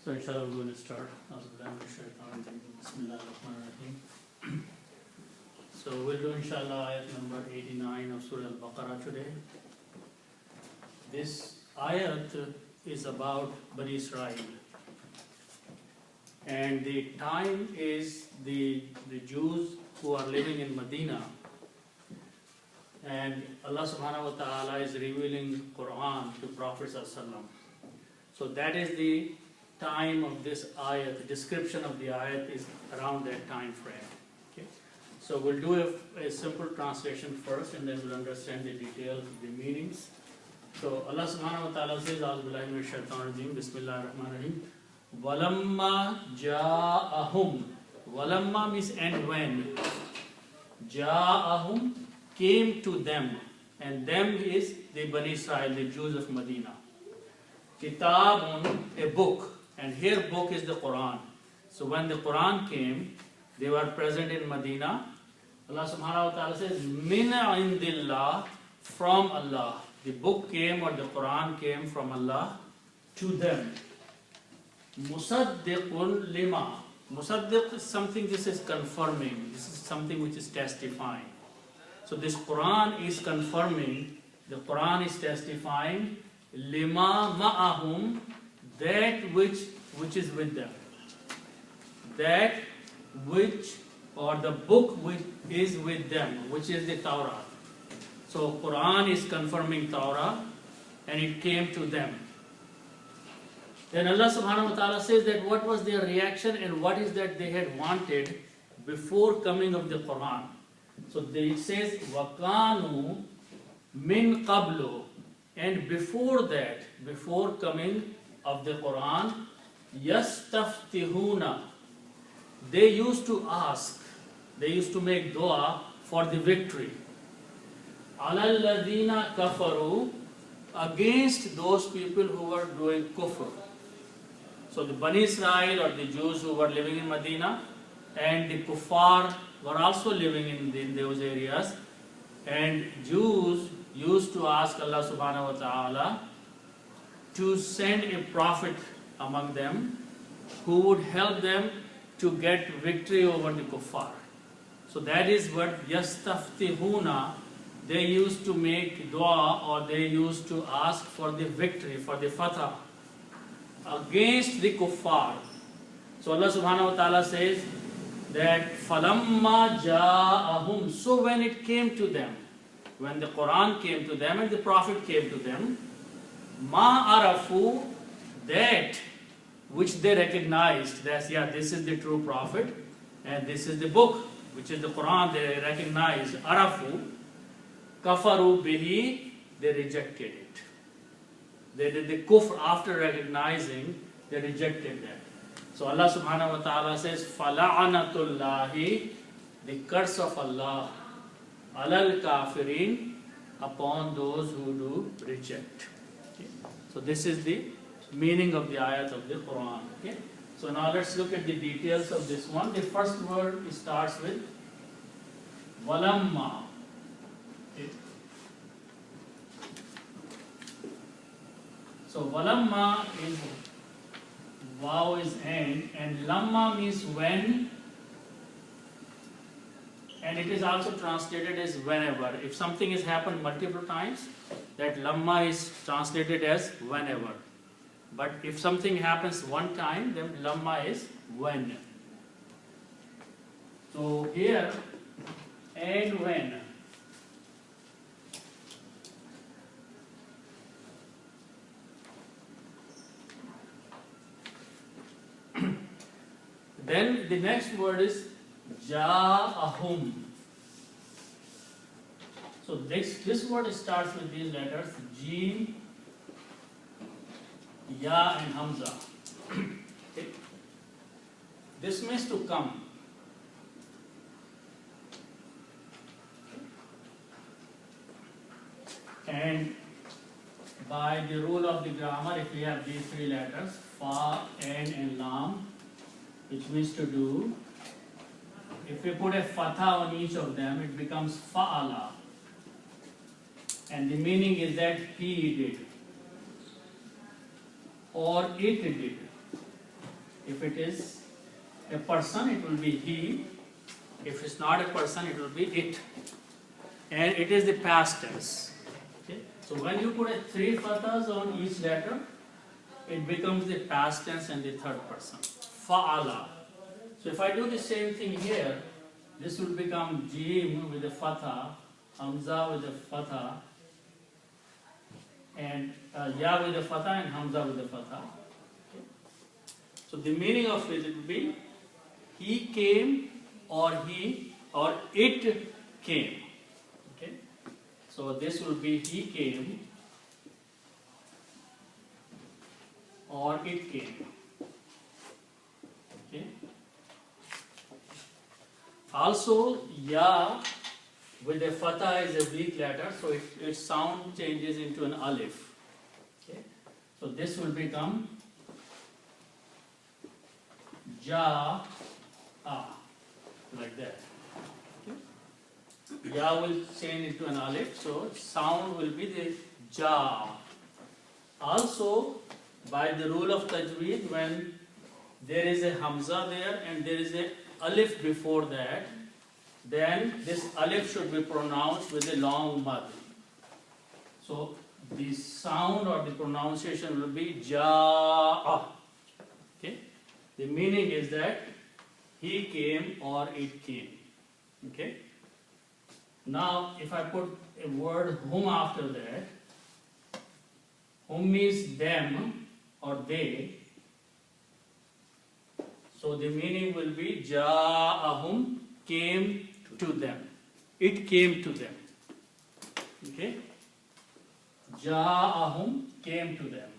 So inshallah we're going to start. Bismillahirrahmanirrahim. So we'll do inshallah ayat number 89 of Surah Al-Baqarah today. This ayat is about Bani Israel. And the time is the Jews who are living in Medina. And Allah subhanahu wa ta'ala is revealing Quran to Prophet sallallahu alaihi wasallam. So that is the time of this ayat. The description of the ayat is around that time frame. Okay? So we'll do a simple translation first, and then we'll understand the details, the meanings. So Allah subhanahu wa ta'ala says, A'udhu billahi minash shaitanir rajim, Bismillahir Rahmanir Rahim. Walamma ja'ahum. Walamma means and when. Ja'ahum came to them. And them is the Bani Israel, the Jews of Medina. Kitabun, a book. And here book is the Quran. So when the Quran came, they were present in Medina. Allah subhanahu wa ta'ala says, Min indillah, from Allah. The book came, or the Quran came from Allah to them. Musaddiqun lima. Musaddiq is something, this is confirming. This is something which is testifying. So this Quran is confirming, the Quran is testifying, lima ma'ahum, that which is with them. That which, or the book which is with them, which is the Torah. So Quran is confirming Torah, and it came to them. Then Allah subhanahu wa ta'ala says that what was their reaction and what is that they had wanted before coming of the Quran. So it says, وَكَانُوا مِن قَبْلُ, and before that, before coming of the Quran, يَسْتَفْتِهُونَ, they used to ask, they used to make dua for the victory. عَلَى الَّذِينَ كَفَرُوا, against those people who were doing kufr. So the Bani Israel, or the Jews who were living in Medina, and the kuffar were also living in those areas. And Jews used to ask Allah subhanahu wa ta'ala to send a prophet among them who would help them to get victory over the kuffar. So that is what yastaftihuna, they used to make dua, or they used to ask for the victory, for the fatah against the kuffar. So Allah subhanahu wa ta'ala says that falamma ja'ahum, so when it came to them, when the Quran came to them and the Prophet came to them, ma arafu, that which they recognized, that yeah, this is the true Prophet and this is the book, which is the Quran, they recognized, arafu, kafaru bihi, they rejected it. They did the kufr after recognizing, they rejected that. So Allah subhanahu wa ta'ala says, fala'anatullahi, the curse of Allah, alal kafirin, upon those who do reject. Okay. So this is the meaning of the ayat of the Quran. Okay. So now let's look at the details of this one. The first word starts with walamma. Okay. So walamma is Waw is and lamma means when, and it is also translated as whenever. If something has happened multiple times, that lamma is translated as whenever. But if something happens one time, then lamma is when. So here, and when. Then the next word is ja'ahum. So this word starts with these letters, Jim, Ya and Hamza. Okay. This means to come. And by the rule of the grammar, if we have these three letters, Fa, Ain and Lam, which means to do, if we put a fatha on each of them, it becomes fa'ala. And the meaning is that he did, or it did. If it is a person, it will be he. If it's not a person, it will be it. And it is the past tense. Okay? So when you put 3 fathas on each letter, it becomes the past tense and the third person. Fa'ala. So if I do the same thing here, this will become Jim with a fatha, Hamza with a fatha, and Ya with a fatha and Hamza with a fatha. Okay? So the meaning of it will be he came or it came. Okay? So this will be he came or it came. Okay? Also, Ya with a fatha is a weak letter, so its sound changes into an alif. Okay? So this will become Ja, like that. Okay? Ya will change into an alif, so sound will be the Ja. Also, by the rule of tajweed, when there is a Hamza there and there is a alif before that, then this alif should be pronounced with a long mad. So the sound or the pronunciation will be Ja'a. Okay? The meaning is that he came or it came. Okay? Now, if I put a word hum after that, hum means them or they. So the meaning will be Ja'ahum, came to them. It came to them. Okay? Ja'ahum, came to them.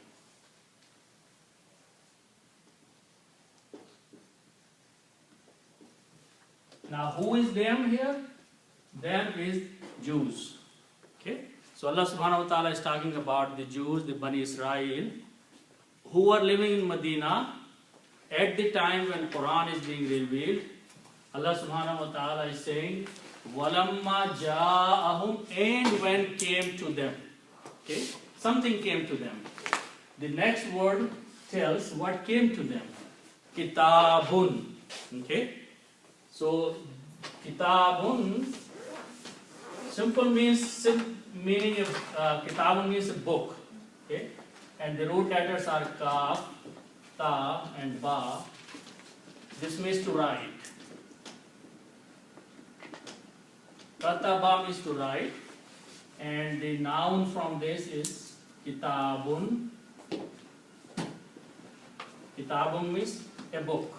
Now who is them here? Them is Jews. Okay? So Allah subhanahu wa ta'ala is talking about the Jews, the Bani Israel, who are living in Medina at the time when Quran is being revealed. Allah subhanahu wa ta'ala is saying, Walamma ja'ahum, and when came to them. Okay? Something came to them. The next word tells what came to them. Kitabun. Okay? So, Kitabun, simple means, meaning of Kitabun means a book. Okay? And the root letters are Kaf, Ta, and Ba. This means to write. Kataba means to write, and the noun from this is Kitabun. Kitabun means a book.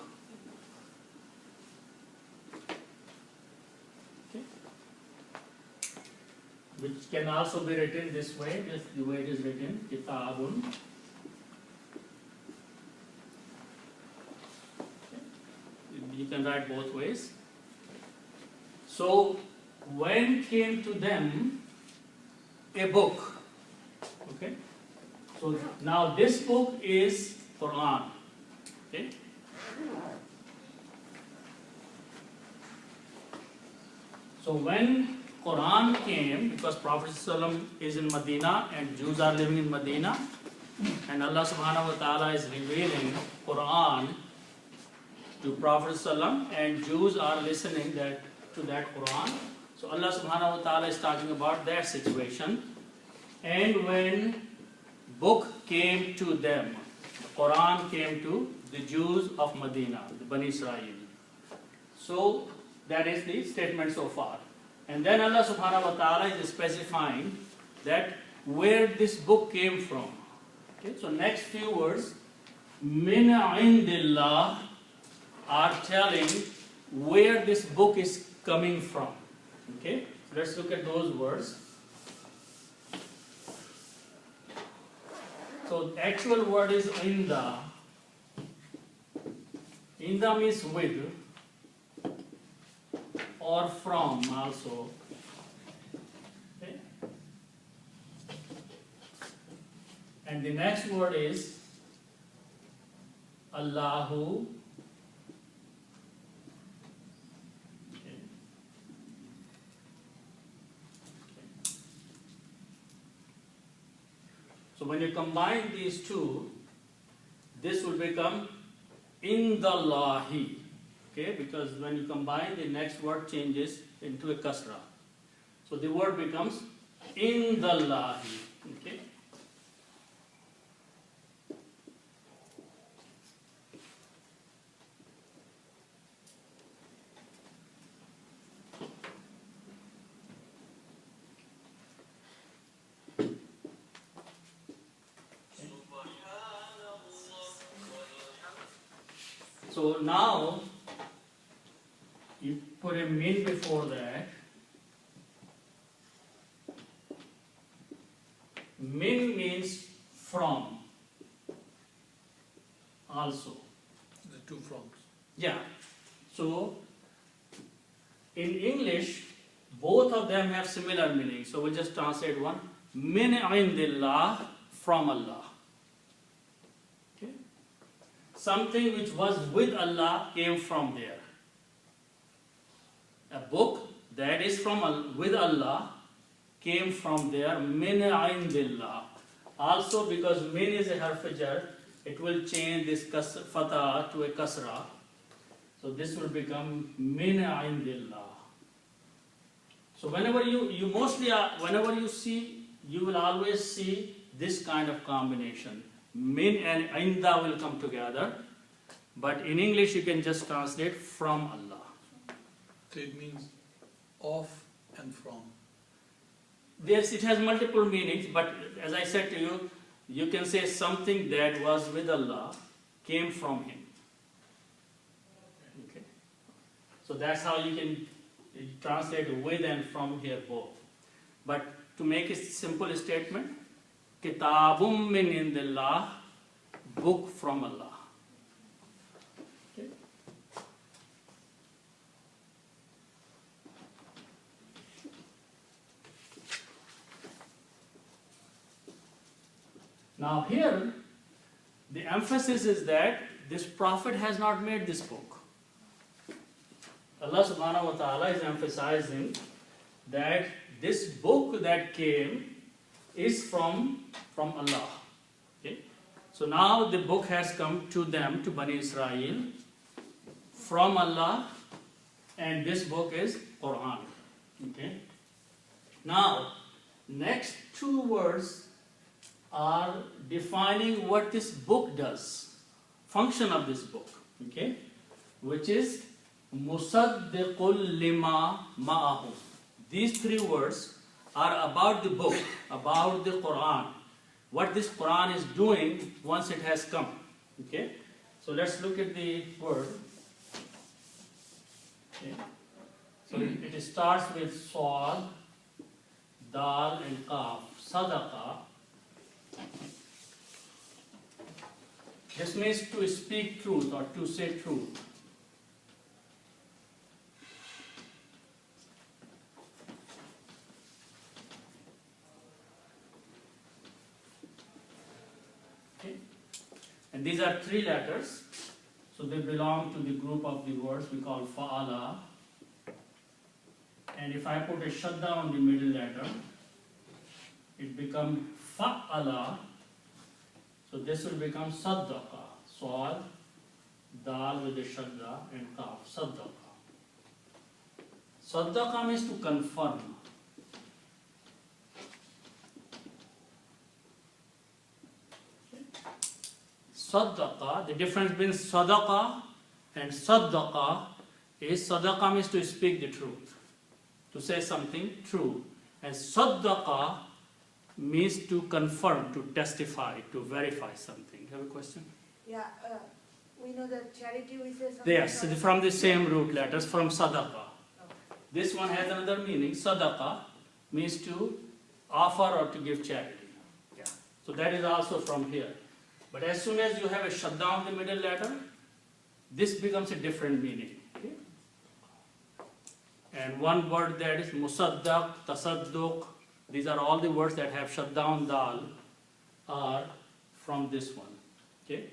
Okay. Which can also be written this way, just the way it is written, Kitabun. Okay. You can write both ways. So, when came to them a book. Okay? So now this book is Quran. Okay? So when Quran came, because Prophet ﷺ is in Medina and Jews are living in Medina, and Allah subhanahu wa ta'ala is revealing Quran to Prophet ﷺ, and Jews are listening to that Quran. So Allah subhanahu wa ta'ala is talking about that situation. And when book came to them, the Quran came to the Jews of Medina, the Bani Israel. So that is the statement so far. And then Allah subhanahu wa ta'ala is specifying that where this book came from. Okay, so next few words, min indillah, are telling where this book is coming from. Okay, let's look at those words. So the actual word is inda. Inda means with or from also. Okay. And the next word is Allahu. So when you combine these two, this will become in the Lahi. Okay, because when you combine, the next word changes into a kasra. So the word becomes in the Lahi. Okay. So now you put a min before that. Min means from also. The two froms. Yeah. So in English, both of them have similar meaning. So we'll just translate one. Min indillah, from Allah. Okay. Something which was with Allah came from there. A book that is from with Allah came from there. Min indillah. Also, because min is a harf jar, it will change this fatah to a kasra. So this will become min indillah. So whenever whenever you see, you will always see this kind of combination. Min and inda will come together, but in English you can just translate from Allah. So it means of and from. Yes, it has multiple meanings, but as I said to you, you can say something that was with Allah came from Him. Okay. So that's how you can translate with and from here both. But to make a simple statement, Kitabum min indillah, book from Allah. Okay. Now here, the emphasis is that this prophet has not made this book. Allah subhanahu wa ta'ala is emphasizing that this book that came is from Allah. Okay? So now the book has come to them, to Bani Israel, from Allah, and this book is Quran. Okay? Now, next two words are defining what this book does, function of this book, okay, which is Musaddiqul lima ma'ahu. These three words are about the book, about the Quran, what this Quran is doing once it has come. Okay, so let's look at the word. Okay. So it starts with Sad, Dal, and Qaf. Sadaqa. This means to speak truth or to say truth. Okay. And these are three letters, so they belong to the group of the words we call fa'ala. And if I put a shadda on the middle letter, it becomes fa'ala. So this will become saddaqa. Swad, dal with a shadda, and qaf. Saddaqa. Saddaqa means to confirm. Saddaqa, the difference between sadaqa and saddaqa is sadaqa means to speak the truth, to say something true. And saddaqa means to confirm, to testify, to verify something. You have a question? Yeah, we know that charity we say something. Yes, from the same root letters, from sadaqa. This one has another meaning. Sadaqa means to offer or to give charity. Yeah. So that is also from here. But as soon as you have a shadda on the middle letter, this becomes a different meaning. Okay? And one word that is musaddaq, tasadduq, these are all the words that have shadda on dal are from this one. Okay?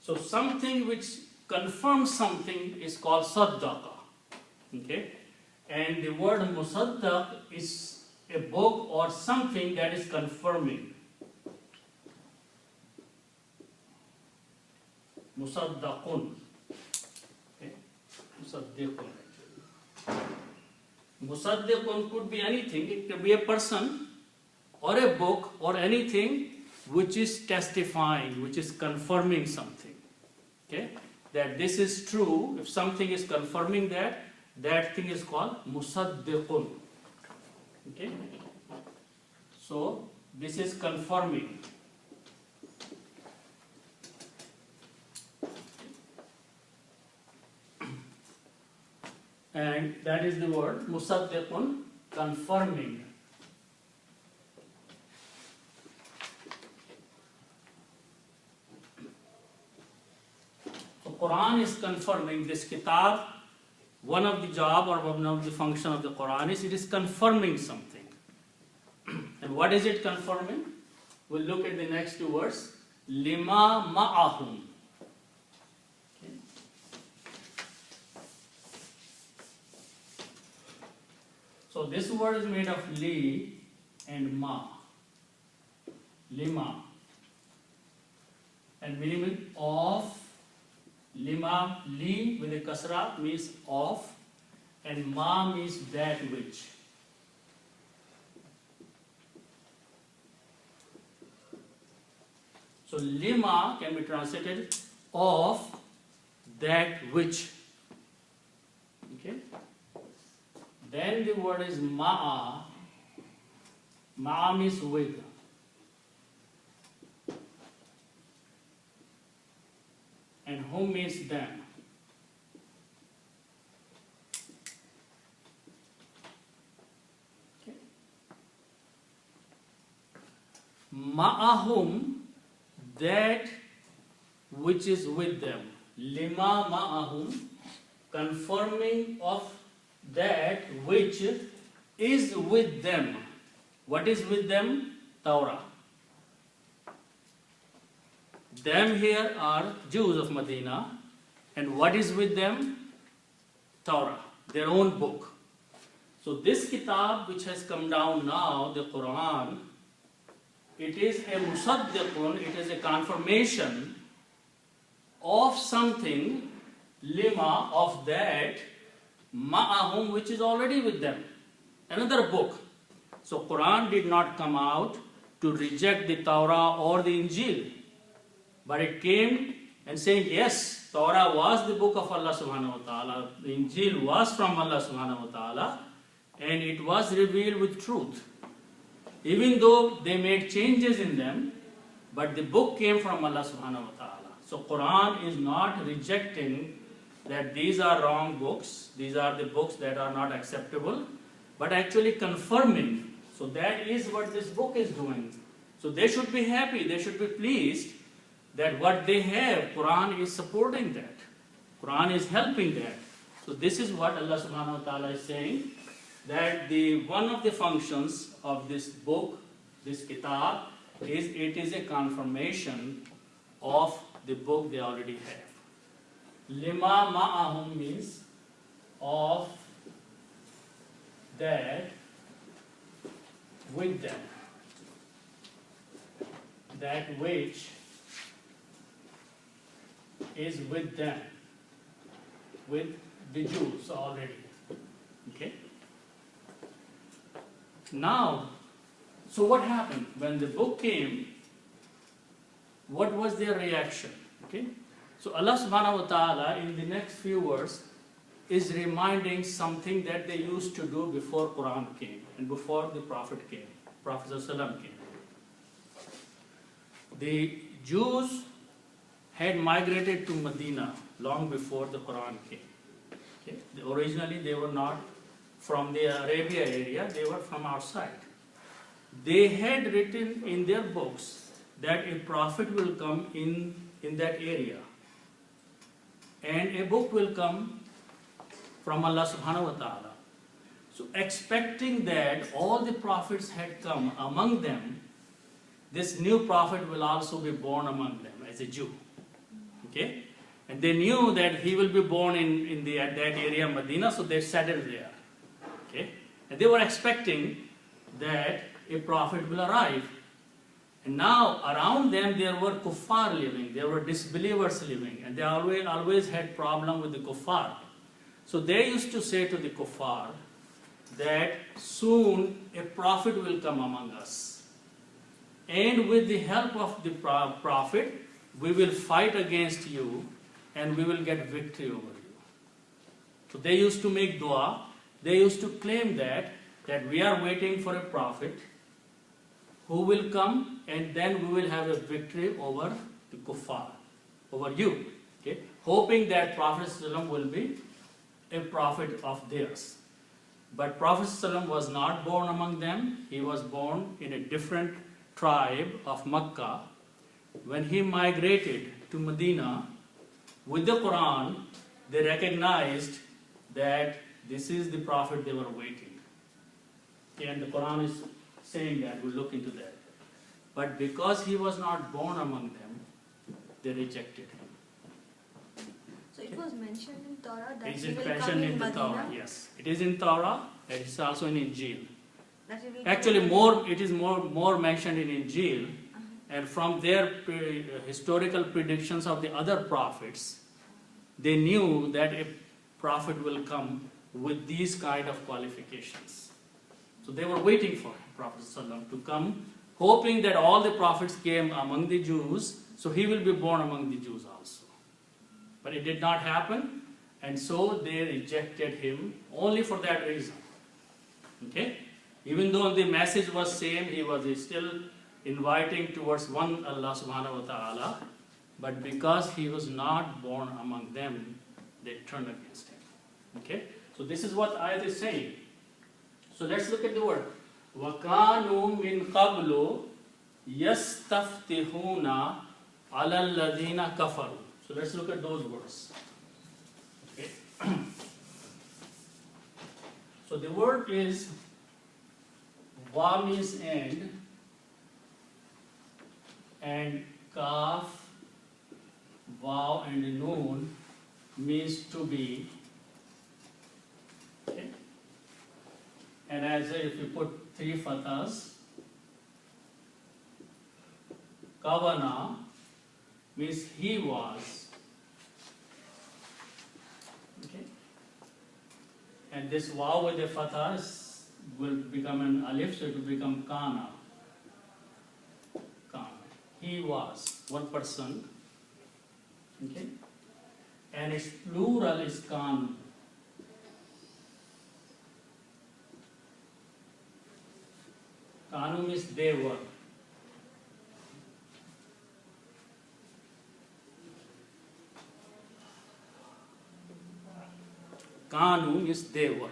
So something which confirms something is called saddaqa. Okay? And the word musaddaq is a book or something that is confirming. Musaddaqun. Musaddiqun. Musaddiqun could be anything. It could be a person or a book or anything which is testifying, which is confirming something. Okay? That this is true. If something is confirming that, that thing is called musaddiqun. Okay? So this is confirming. And that is the word musaddiqun, confirming. So Quran is confirming. This kitab, one of the job or one of the function of the Quran is it is confirming something. And what is it confirming? We'll look at the next two words. Lima ma'ahum. Okay. So this word is made of li and ma. Lima. And meaning of. Lima, li with a kasra means of, and ma means that which. So lima can be translated of that which. Okay. Then the word is ma'a. Ma'a means with. And whom means them. Okay. Ma'ahum, that which is with them. Lima ma'ahum, confirming of that which is with them. What is with them? Torah. Them here are Jews of Medina, and what is with them? Torah, their own book. So this kitab which has come down now, the Quran, it is a musaddiqun, it is a confirmation of something, lima, of that, ma'ahum, which is already with them. Another book. So Quran did not come out to reject the Torah or the Injil. But it came and saying, yes, Torah was the book of Allah subhanahu wa ta'ala, the Injil was from Allah subhanahu wa ta'ala, and it was revealed with truth. Even though they made changes in them, but the book came from Allah subhanahu wa ta'ala. So Quran is not rejecting that these are wrong books, these are the books that are not acceptable, but actually confirming. So that is what this book is doing. So they should be happy, they should be pleased that what they have, Quran is supporting that. Quran is helping that. So this is what Allah subhanahu wa ta'ala is saying, that one of the functions of this book, this kitab, is it is a confirmation of the book they already have. Lima ma'ahum means of that with them. That which is with them, with the Jews already. Okay? Now, so what happened? When the book came, what was their reaction? Okay? So Allah subhanahu wa ta'ala in the next few words is reminding something that they used to do before Quran came and before the Prophet came, Prophet ﷺ came. The Jews had migrated to Medina long before the Quran came. Okay? Originally they were not from the Arabia area, they were from outside. They had written in their books that a prophet will come in that area. And a book will come from Allah subhanahu wa ta'ala. So expecting that all the prophets had come among them, this new prophet will also be born among them as a Jew. Okay? And they knew that he will be born in that area, Medina, so they settled there. Okay? And they were expecting that a prophet will arrive. And now around them there were kuffar living, there were disbelievers living, and they always had problem with the kuffar. So they used to say to the kuffar that soon a prophet will come among us. And with the help of the prophet, we will fight against you and we will get victory over you. So they used to make dua. They used to claim that we are waiting for a prophet who will come and then we will have a victory over the kuffar, over you. Okay? Hoping that Prophet ﷺ will be a prophet of theirs. But Prophet ﷺ was not born among them. He was born in a different tribe of Makkah. When he migrated to Medina with the Quran, they recognized that this is the prophet they were waiting. And the Quran is saying that, we'll look into that. But because he was not born among them, they rejected him. So it was mentioned in Torah that It he is will come mentioned in in the Medina. Torah, yes. It is in Torah, and it is also in Injil. That he will come Actually, in- it is more mentioned in Injil, and from their historical predictions of the other prophets, they knew that a prophet will come with these kind of qualifications. So they were waiting for Prophet ﷺ to come, hoping that all the prophets came among the Jews, so he will be born among the Jews also. But it did not happen, and so they rejected him only for that reason. Okay? Even though the message was same, he was still inviting towards one Allah subhanahu wa ta'ala, but because he was not born among them, they turned against him. Okay? So this is what ayat is saying. So let's look at the word. وَكَانُوا مِن قَبْلُ يَسْتَفْتِحُونَ عَلَى الَّذِينَ كَفَرُوا. So let's look at those words. Okay. So the word is wa means and kaf, waw and noon means to be. Okay. And as if you put three fathas, kavana means he was. Okay. And this waw with the fatha will become an alif, so it will become kana. Kana. He was one person. Okay. And its plural is kanu. Kanu means they were. Kanu means they were.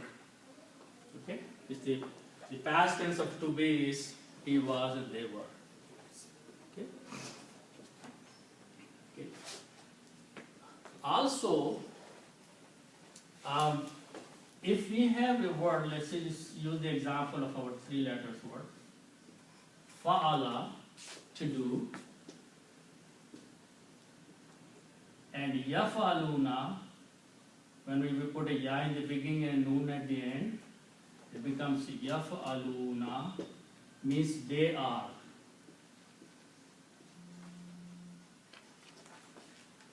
Okay? It's the past tense of to be is he was and they were. Okay? Okay. Also, if we have a word, let's say use the example of our three letters word. Fa'ala, to do, and yaf'aluna, when we put a ya in the beginning and noon at the end, it becomes yaf'aluna, means they are.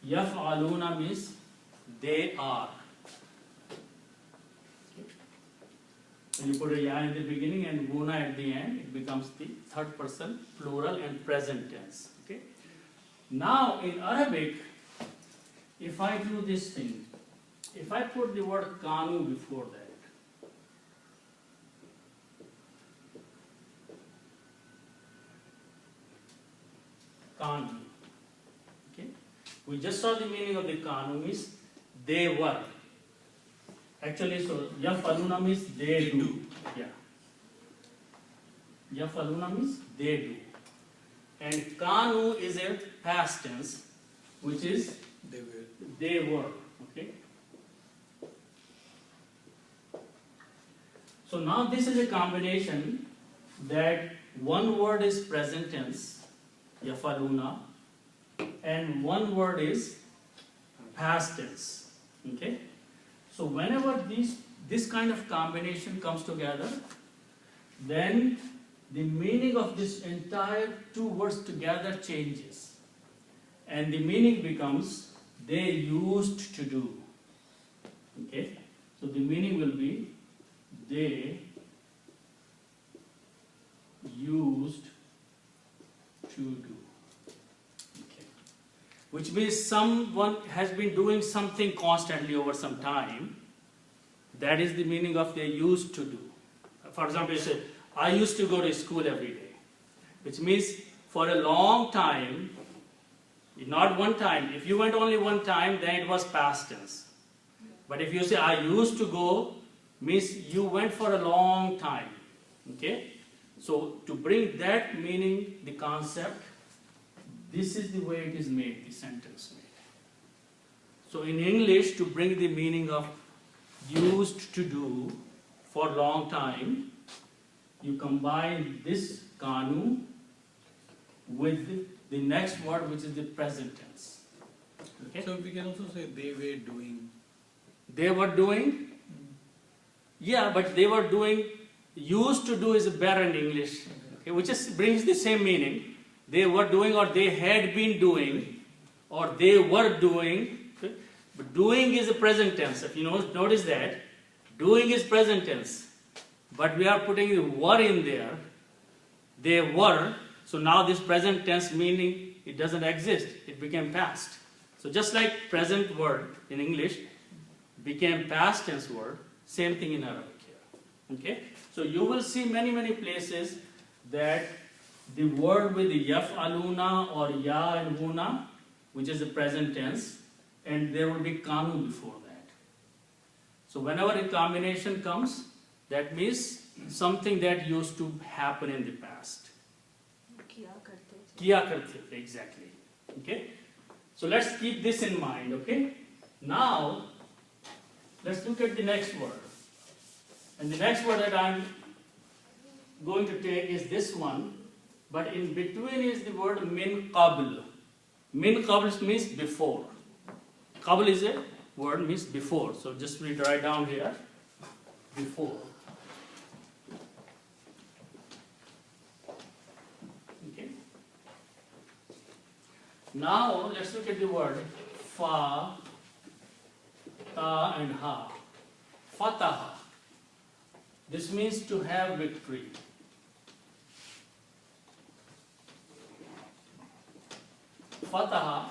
Yaf'aluna means they are. When you put a ya in the beginning and guna at the end, it becomes the third person, plural and present tense. Okay? Now in Arabic, if I do this thing, if I put the word kanu before that, kanu. Okay? We just saw the meaning of the kanu means they were. Actually, so yaf'aluna means they do. Yeah. Yaf'aluna means they do. And kanu is a past tense, which is they were. Okay. So now this is a combination that one word is present tense, yaf'aluna, and one word is past tense. Okay. So whenever this kind of combination comes together, then the meaning of this entire two words together changes. And the meaning becomes they used to do. Okay? So the meaning will be they used to do. Okay. Which means someone has been doing something constantly over some time. That is the meaning of they used to do. For example, you say, I used to go to school every day. Which means for a long time, not one time. If you went only one time, then it was past tense. But if you say, I used to go, means you went for a long time. Okay? So to bring that meaning, the concept, this is the way it is made, the sentence made. So in English, to bring the meaning of used to do for long time, you combine this kanu with the next word, which is the present tense. Okay? So we can also say they were doing. They were doing, yeah, but they were doing, used to do is better in English, okay, which is, brings the same meaning. They were doing, or they had been doing, or they were doing. Okay? But doing is a present tense. If you notice that, doing is present tense. But we are putting the were in there. They were. So now this present tense meaning, it doesn't exist. It became past. So just like present word in English became past tense word, same thing in Arabic here. Okay? So you will see many places that the word with the yaf'aluna or ya and huna, which is the present tense, and there will be kanu before that. So whenever a combination comes, that means something that used to happen in the past. Kiya karte the, exactly. Okay? So let's keep this in mind, okay? Now, let's look at the next word. And the next word that I'm going to take is this one, but in between is the word min qabl. Min qabl means before. Qabl is a word means before. So just read right down here. Before. Okay. Now let's look at the word fa, ta and ha. Fataha. This means to have victory. Fataha